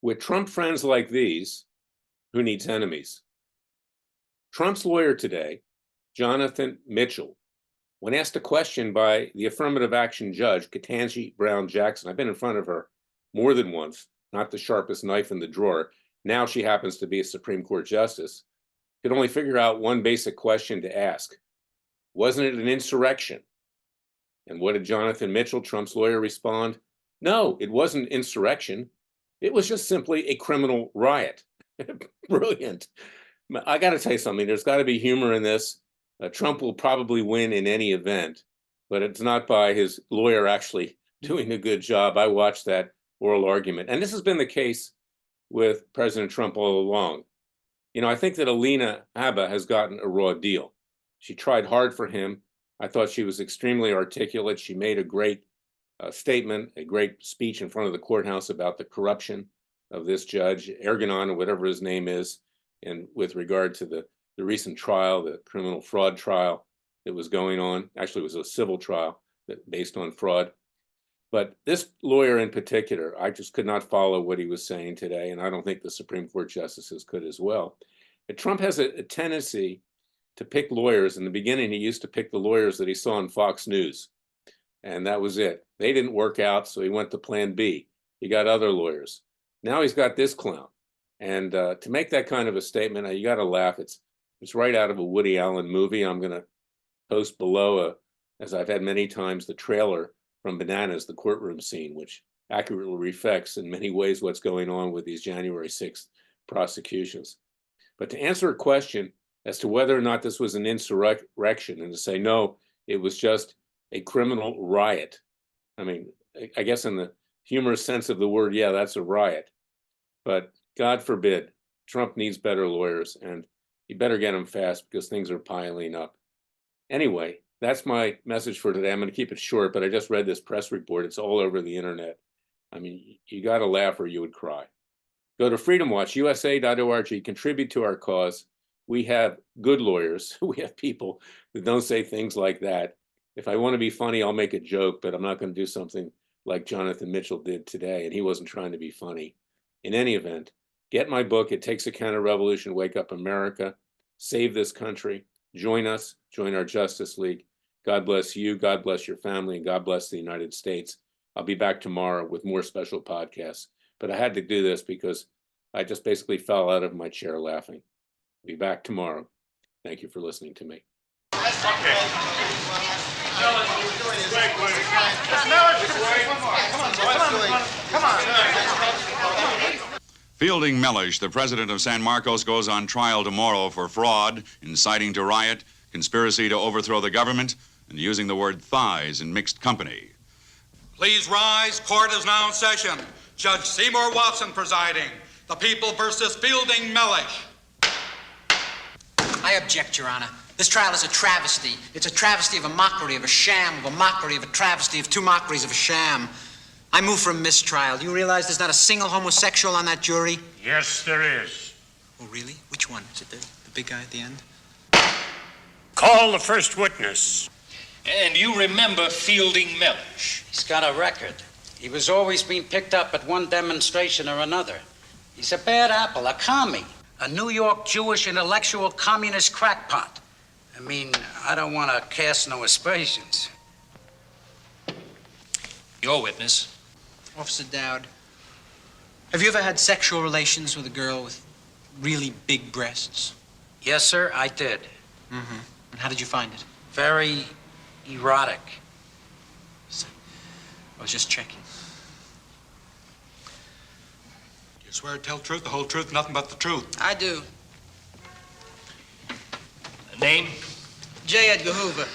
With Trump friends like these, who needs enemies? Trump's lawyer today, Jonathan Mitchell, when asked a question by the affirmative action judge, Ketanji Brown Jackson, I've been in front of her more than once, not the sharpest knife in the drawer. Now she happens to be a Supreme Court justice, could only figure out one basic question to ask. Wasn't it an insurrection? And what did Jonathan Mitchell, Trump's lawyer, respond? No, it wasn't insurrection. It was just simply a criminal riot. Brilliant. I got to tell you something. There's got to be humor in this. Trump will probably win in any event, but it's not by his lawyer actually doing a good job. I watched that oral argument. And this has been the case with President Trump all along. You know, I think that Alina Habba has gotten a raw deal. She tried hard for him. I thought she was extremely articulate. She made a great statement, a great speech in front of the courthouse about the corruption of this judge, Erdogan, or whatever his name is, and with regard to the recent trial, the criminal fraud trial that was going on. Actually, it was a civil trial based on fraud. But this lawyer in particular, I just could not follow what he was saying today, and I don't think the Supreme Court justices could as well. But Trump has a tendency to pick lawyers. In the beginning, he used to pick the lawyers that he saw on Fox News, and that was it. They didn't work out, so he went to Plan B. He got other lawyers. Now he's got this clown. And to make that kind of a statement, you got to laugh. It's right out of a Woody Allen movie. I'm going to post below, as I've had many times, the trailer from Bananas, the courtroom scene, which accurately reflects in many ways what's going on with these January 6th prosecutions. But to answer a question as to whether or not this was an insurrection and to say, no, it was just a criminal riot. I mean, I guess in the humorous sense of the word, yeah, that's a riot. But God forbid, Trump needs better lawyers, and you better get them fast because things are piling up. Anyway, that's my message for today. I'm going to keep it short, but I just read this press report. It's all over the internet. I mean, you got to laugh or you would cry. Go to freedomwatchusa.org, contribute to our cause. We have good lawyers. We have people that don't say things like that. If I want to be funny, I'll make a joke, but I'm not going to do something like Jonathan Mitchell did today, and he wasn't trying to be funny. In any event, get my book, It Takes a Counter-Revolution, Wake Up America, save this country, join us, join our Justice League. God bless you, God bless your family, and God bless the United States. I'll be back tomorrow with more special podcasts, but I had to do this because I just basically fell out of my chair laughing. Be back tomorrow. Thank you for listening to me. Fielding Mellish, the president of San Marcos, goes on trial tomorrow for fraud, inciting to riot, conspiracy to overthrow the government, and using the word thighs in mixed company. Please rise. Court is now in session. Judge Seymour Watson presiding. The People versus Fielding Mellish. I object, Your Honor. This trial is a travesty. It's a travesty of a mockery, of a sham, of a mockery, of a travesty, of two mockeries, of a sham. I move for a mistrial. You realize there's not a single homosexual on that jury? Yes, there is. Oh, really? Which one? Is it the big guy at the end? Call the first witness. And you remember Fielding Mellish? He's got a record. He was always being picked up at one demonstration or another. He's a bad apple, a commie. A New York Jewish intellectual communist crackpot. I mean, I don't want to cast no aspersions. Your witness. Officer Dowd, have you ever had sexual relations with a girl with really big breasts? Yes, sir, I did. Mm-hmm. And how did you find it? Very erotic. I was just checking. You swear to tell the truth, the whole truth, nothing but the truth? I do. Name? J. Edgar Hoover,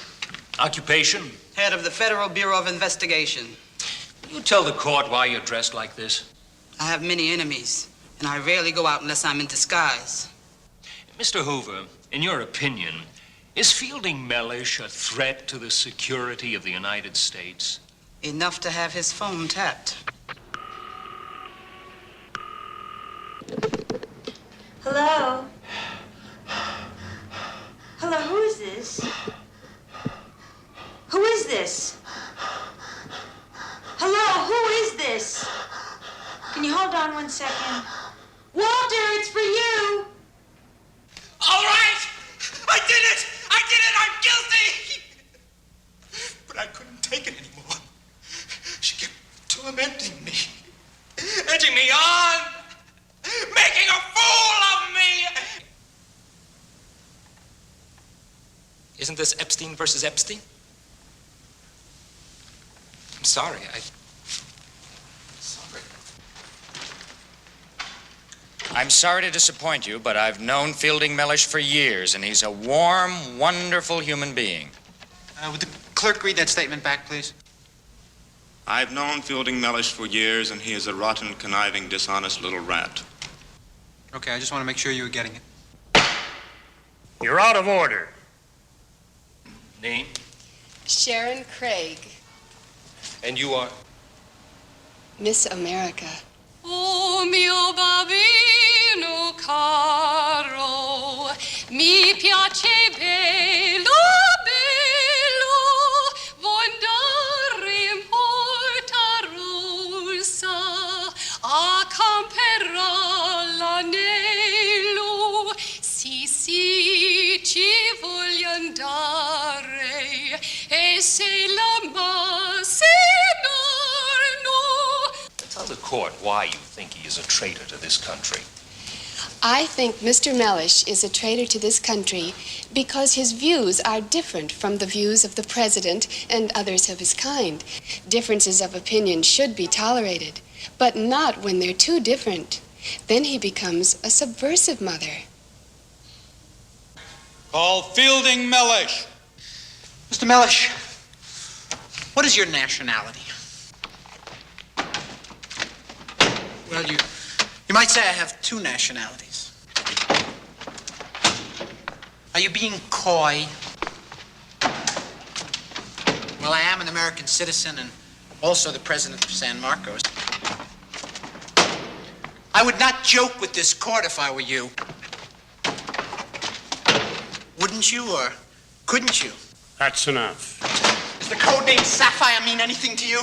Occupation? head of the Federal Bureau of Investigation. You tell the court why you're dressed like this. I have many enemies, and I rarely go out unless I'm in disguise. Mr. Hoover, in your opinion, is Fielding Mellish a threat to the security of the United States? Enough to have his phone tapped. Hello? Hello, who is this? Who is this? Hello, who is this? Can you hold on on one second. Walter, it's for you. All right! I did it! I did it! I'm guilty! But I couldn't take it anymore. She kept tormenting me, edging me on, making a fool of me! Isn't this Epstein versus Epstein? I'm sorry, Sorry. I'm sorry to disappoint you, but I've known Fielding Mellish for years, and he's a warm, wonderful human being. Would the clerk read that statement back, please? I've known Fielding Mellish for years, and he is a rotten, conniving, dishonest little rat. Okay, I just want to make sure you were getting it. You're out of order. Name? Sharon Craig, And you are? Miss America. Oh mio bambino caro, mi piace bello, bello, vuoi andare in Porta Rossa a camperà l'anello, sì, sì, ci voglio andare, e se la Tell the court why you think he is a traitor to this country. I think Mr. Mellish is a traitor to this country because his views are different from the views of the president and others of his kind. Differences of opinion should be tolerated, but not when they're too different. Then he becomes a subversive mother. Call Fielding Mellish. Mr. Mellish, what is your nationality? Well, you might say I have two nationalities. Are you being coy? Well, I am an American citizen and also the president of San Marcos. I would not joke with this court if I were you. Wouldn't you, or couldn't you? That's enough. Does the code name Sapphire mean anything to you?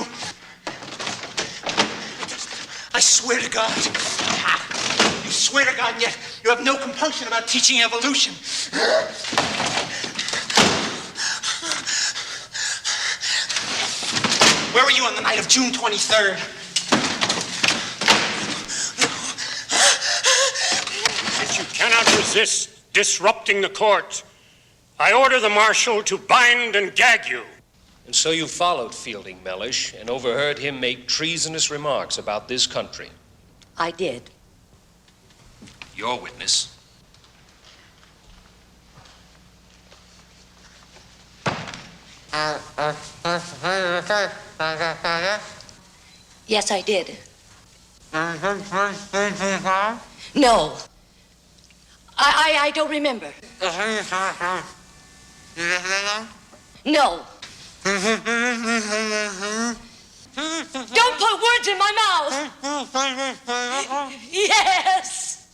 I swear to God. You swear to God, and yet you have no compunction about teaching evolution. Where were you on the night of June 23rd? If you cannot resist disrupting the court, I order the marshal to bind and gag you. And so you followed Fielding Mellish and overheard him make treasonous remarks about this country. I did. Your witness. Yes, I did. No. I don't remember. No. Don't put words in my mouth. Yes.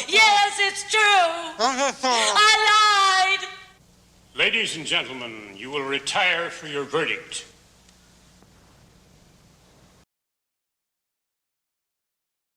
Yes, it's true. I lied. Ladies and gentlemen, you will retire for your verdict.